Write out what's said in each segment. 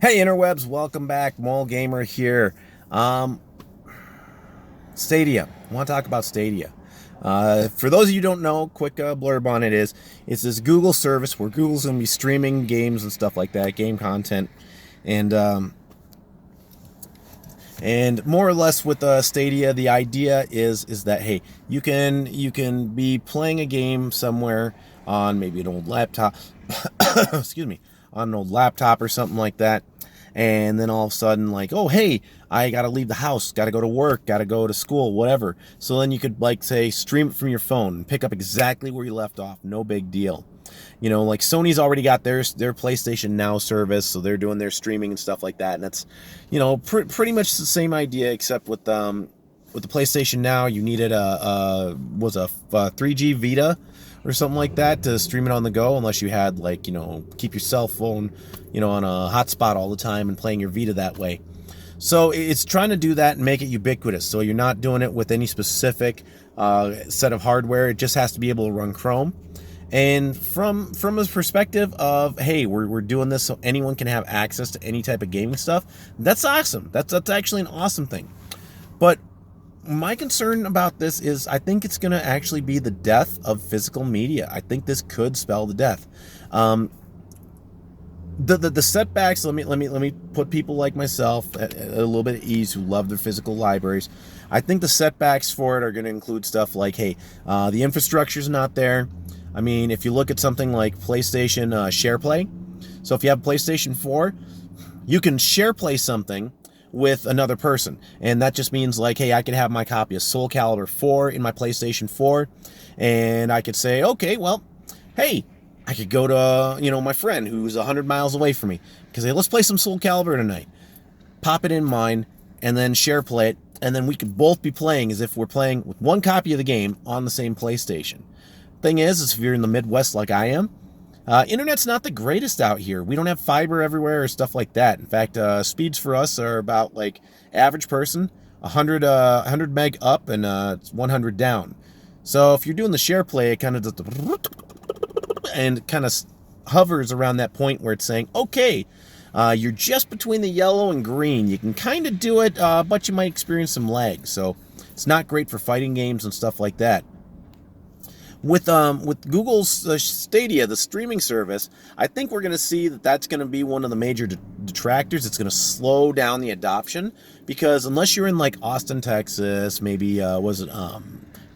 Hey interwebs, welcome back. Mole Gamer here. Stadia. I want to talk about Stadia. For those of you who don't know, quick blurb on it is, it's this Google service where Google's going to be streaming games and stuff like that, game content, and more or less with Stadia, the idea is that hey, you can be playing a game somewhere on maybe an old laptop, excuse me, on an old laptop or something like that. And then all of a sudden, like, oh, hey, I got to leave the house, got to go to work, got to go to school, whatever. So then you could, like, say, stream it from your phone and pick up exactly where you left off. No big deal. You know, like Sony's already got their PlayStation Now service, so they're doing their streaming and stuff like that. And that's, you know, pretty much the same idea, except with the PlayStation Now, you needed a 3G Vita or something like that to stream it on the go, unless you had, like, you know, keep your cell phone, you know, on a hotspot all the time and playing your Vita that way. So it's trying to do that and make it ubiquitous. So you're not doing it with any specific set of hardware. It just has to be able to run Chrome. And from a perspective of, hey, we're doing this so anyone can have access to any type of gaming stuff, that's awesome. That's actually an awesome thing. But my concern about this is I think it's going to actually be the death of physical media. I think this could spell the death. The setbacks, let me put people like myself at a little bit at ease who love their physical libraries. I think the setbacks for it are going to include stuff like, hey, the infrastructure's not there. I mean, if you look at something like PlayStation SharePlay, so if you have PlayStation 4, you can SharePlay something with another person, and that just means like, hey, I could have my copy of Soul Calibur 4 in my PlayStation 4, and I could say, okay, well, hey, I could go to, you know, my friend who's 100 miles away from me, because hey, let's play some Soul Calibur tonight. Pop it in mine, and then SharePlay it, and then we could both be playing as if we're playing with one copy of the game on the same PlayStation. Thing is if you're in the Midwest like I am, internet's not the greatest out here. We don't have fiber everywhere or stuff like that. In fact, speeds for us are about, like, average person, 100 meg up and 100 down. So if you're doing the share play, it kind of does and kind of hovers around that point where it's saying, okay, you're just between the yellow and green. You can kind of do it, but you might experience some lag. So it's not great for fighting games and stuff like that. With Google's Stadia, the streaming service, I think we're going to see that that's going to be one of the major detractors. It's going to slow down the adoption, because unless you're in, like, Austin, Texas, maybe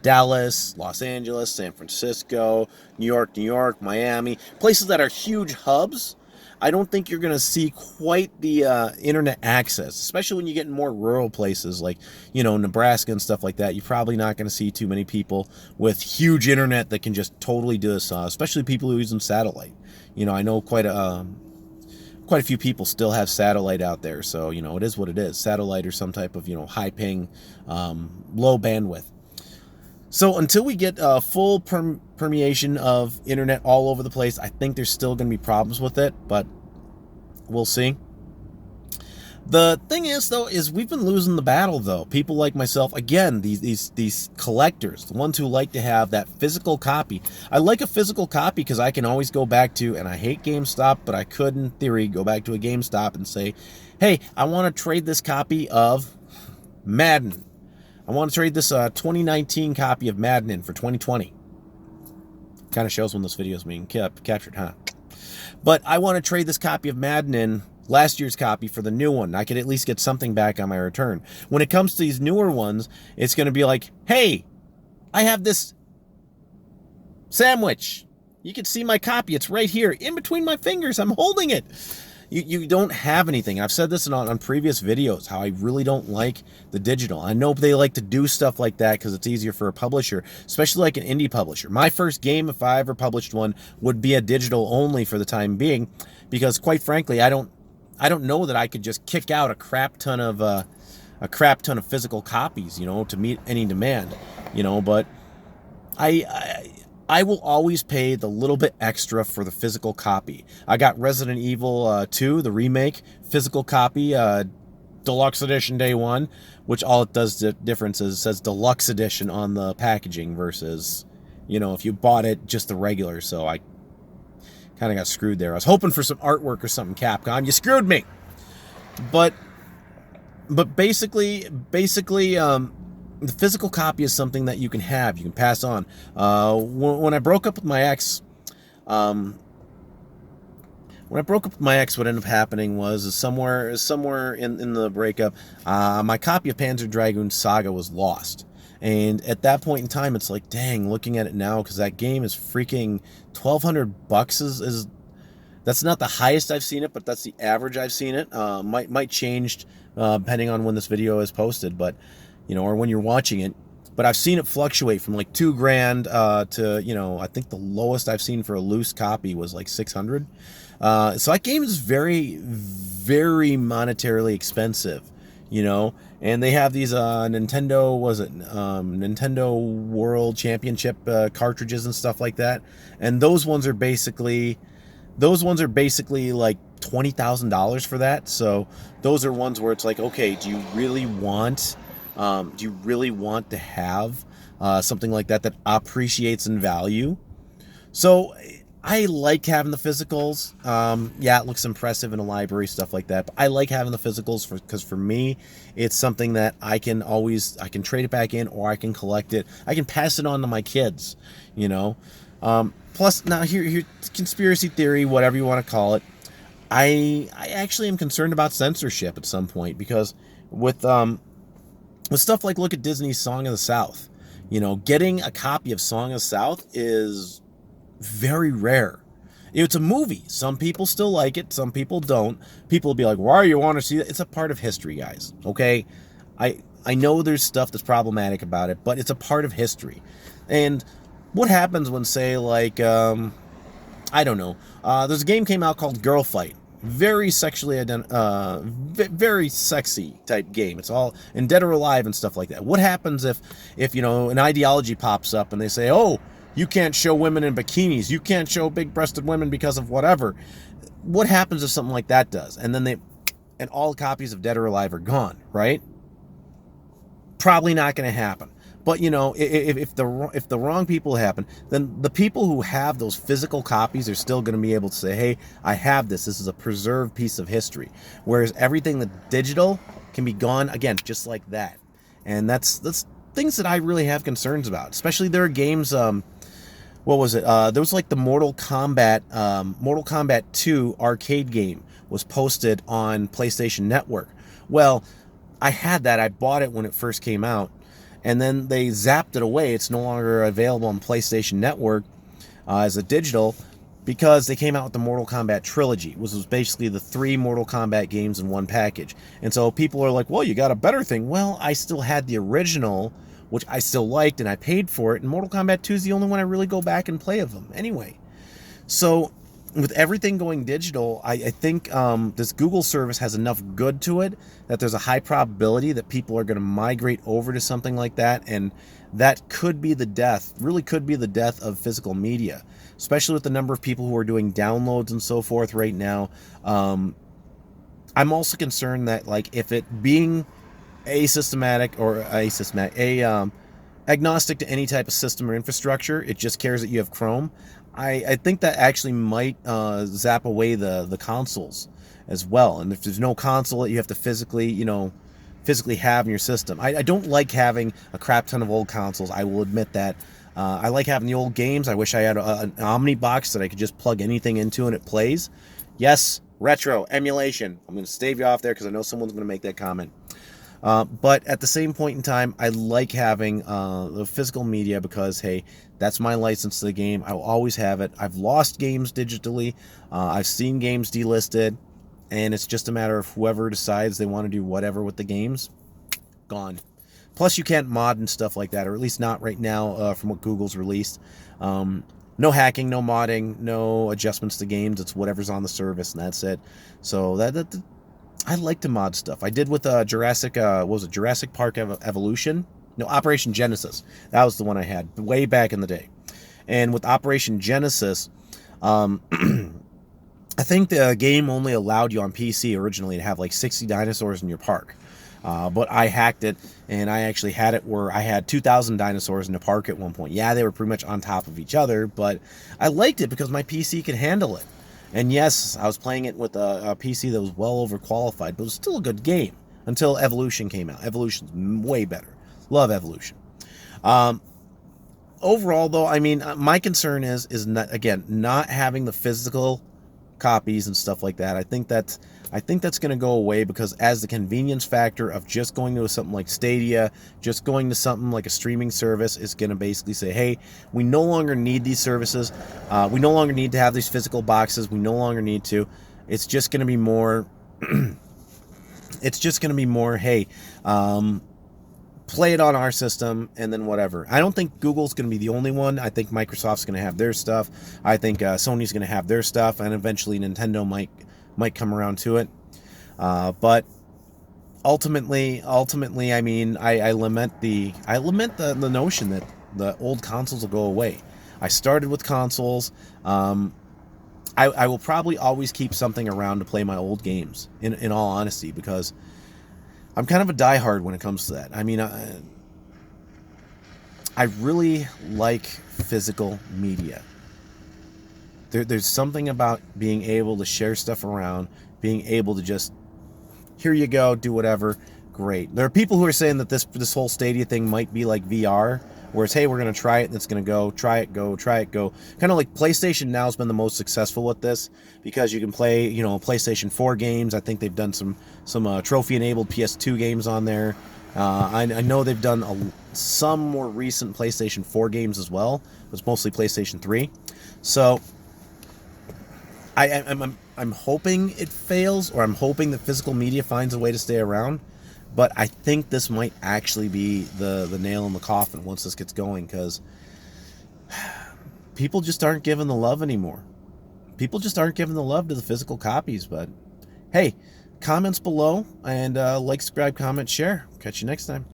Dallas, Los Angeles, San Francisco, New York, Miami, places that are huge hubs, I don't think you're going to see quite the internet access, especially when you get in more rural places like, you know, Nebraska and stuff like that. You're probably not going to see too many people with huge internet that can just totally do this, especially people who are using satellite. You know, I know quite a few people still have satellite out there, so, you know, it is what it is. Satellite or some type of, you know, high ping, low bandwidth. So until we get full permeation of internet all over the place, I think there's still going to be problems with it, but we'll see. The thing is, though, is we've been losing the battle, though. People like myself, again, these collectors, the ones who like to have that physical copy. I like a physical copy because I can always go back to, and I hate GameStop, but I could, in theory, go back to a GameStop and say, hey, I want to trade this copy of Madden. I want to trade this 2019 copy of Madden in for 2020. Kind of shows when this video is being captured, huh? But I want to trade this copy of Madden in, last year's copy, for the new one. I could at least get something back on my return. When it comes to these newer ones, it's going to be like, hey, I have this sandwich. You can see my copy. It's right here in between my fingers. I'm holding it. You don't have anything. I've said this on previous videos, how I really don't like the digital. I know they like to do stuff like that because it's easier for a publisher, especially like an indie publisher. My first game, if I ever published one, would be a digital only for the time being, because quite frankly, I don't know that I could just kick out a crap ton of physical copies, you know, to meet any demand, you know. But I will always pay the little bit extra for the physical copy. I got Resident Evil 2, the remake, physical copy, Deluxe Edition Day 1, which all it does, the difference is it says Deluxe Edition on the packaging versus, you know, if you bought it just the regular. So I kind of got screwed there. I was hoping for some artwork or something, Capcom. You screwed me. But basically, the physical copy is something that you can have, you can pass on. When I broke up with my ex, um, what ended up happening was somewhere in the breakup, my copy of Panzer Dragoon Saga was lost. And at that point in time, it's like, dang, looking at it now, because that game is freaking $1,200 is that's not the highest I've seen it, but that's the average I've seen it. Might change depending on when this video is posted, but or when you're watching it. But I've seen it fluctuate from like $2,000 to I think the lowest I've seen for a loose copy was like 600. So that game is very, very monetarily expensive, And they have these Nintendo World Championship cartridges and stuff like that, and those ones are basically like $20,000 for that. So those are ones where it's like, okay, do you really want to have something like that appreciates in value? So I like having the physicals. Yeah, it looks impressive in a library, stuff like that. But I like having the physicals because for me, it's something that I can trade it back in, or I can collect it. I can pass it on to my kids, Plus, now here, conspiracy theory, whatever you want to call it. I actually am concerned about censorship at some point, because with stuff like, look at Disney's Song of the South. Getting a copy of Song of the South is very rare. It's a movie. Some people still like it. Some people don't. People will be like, why do you want to see that? It's a part of history, guys. Okay? I know there's stuff that's problematic about it, but it's a part of history. And what happens when, say, like, I don't know, there's a game came out called Girl Fight. Very very sexy type game. It's all in Dead or Alive and stuff like that. What happens if an ideology pops up and they say, oh, you can't show women in bikinis, you can't show big-breasted women because of whatever? What happens if something like that does? And then all copies of Dead or Alive are gone, right? Probably not going to happen. But if the wrong people happen, then the people who have those physical copies are still going to be able to say, hey, I have this. This is a preserved piece of history. Whereas everything that's digital can be gone again, just like that. And that's things that I really have concerns about. Especially there are games. What was it? There was like the Mortal Kombat 2 arcade game was posted on PlayStation Network. Well, I had that. I bought it when it first came out. And then they zapped it away. It's no longer available on PlayStation Network as a digital, because they came out with the Mortal Kombat trilogy, which was basically the 3 Mortal Kombat games in one package. And so people are like, well, you got a better thing. Well, I still had the original, which I still liked, and I paid for it. And Mortal Kombat 2 is the only one I really go back and play of them anyway. So with everything going digital, I think this Google service has enough good to it that there's a high probability that people are going to migrate over to something like that, and that could be the death of physical media, especially with the number of people who are doing downloads and so forth right now. I'm also concerned that, like, if it being agnostic to any type of system or infrastructure, it just cares that you have Chrome. I think that actually might zap away the consoles as well. And if there's no console that you have to physically have in your system. I don't like having a crap ton of old consoles. I will admit that. I like having the old games. I wish I had an Omni box that I could just plug anything into and it plays. Yes, retro, emulation. I'm going to stave you off there because I know someone's going to make that comment. But at the same point in time, I like having the physical media because, hey, that's my license to the game. I will always have it. I've lost games digitally. I've seen games delisted. And it's just a matter of whoever decides they want to do whatever with the games, gone. Plus, you can't mod and stuff like that, or at least not right now from what Google's released. No hacking, no modding, no adjustments to games. It's whatever's on the service, and that's it. So I like to mod stuff. I did with Jurassic Park Evolution? No, Operation Genesis. That was the one I had way back in the day. And with Operation Genesis, I think the game only allowed you on PC originally to have like 60 dinosaurs in your park. But I hacked it, and I actually had it where I had 2,000 dinosaurs in the park at one point. Yeah, they were pretty much on top of each other, but I liked it because my PC could handle it. And yes, I was playing it with a PC that was well overqualified, but it was still a good game until Evolution came out. Evolution's way better. Love Evolution. Um, Overall, though, I mean, my concern is not, again, not having the physical copies and stuff like that. I think that's going to go away, because as the convenience factor of just going to something like Stadia, just going to something like a streaming service is going to basically say, hey, we no longer need these services. We no longer need to have these physical boxes. We no longer need to. It's just going to be more. It's just going to be more. Hey. Play it on our system, and then whatever. I don't think Google's going to be the only one. I think Microsoft's going to have their stuff. I think Sony's going to have their stuff, and eventually Nintendo might come around to it. But ultimately, I mean, I lament the notion that the old consoles will go away. I started with consoles. I will probably always keep something around to play my old games. In all honesty, because I'm kind of a diehard when it comes to that. I mean, I really like physical media. There's something about being able to share stuff around, being able to just, here you go, do whatever. Great. There are people who are saying that this whole Stadia thing might be like VR, where it's, hey, we're going to try it, and it's going to go, try it, go, try it, go. Kind of like PlayStation now has been the most successful with this, because you can play, PlayStation 4 games. I think they've done some trophy-enabled PS2 games on there. I know they've done some more recent PlayStation 4 games as well. It's mostly PlayStation 3. So I'm hoping it fails, or I'm hoping that physical media finds a way to stay around. But I think this might actually be the nail in the coffin once this gets going, because people just aren't giving the love anymore. People just aren't giving the love to the physical copies. But hey, comments below, and like, subscribe, comment, share. Catch you next time.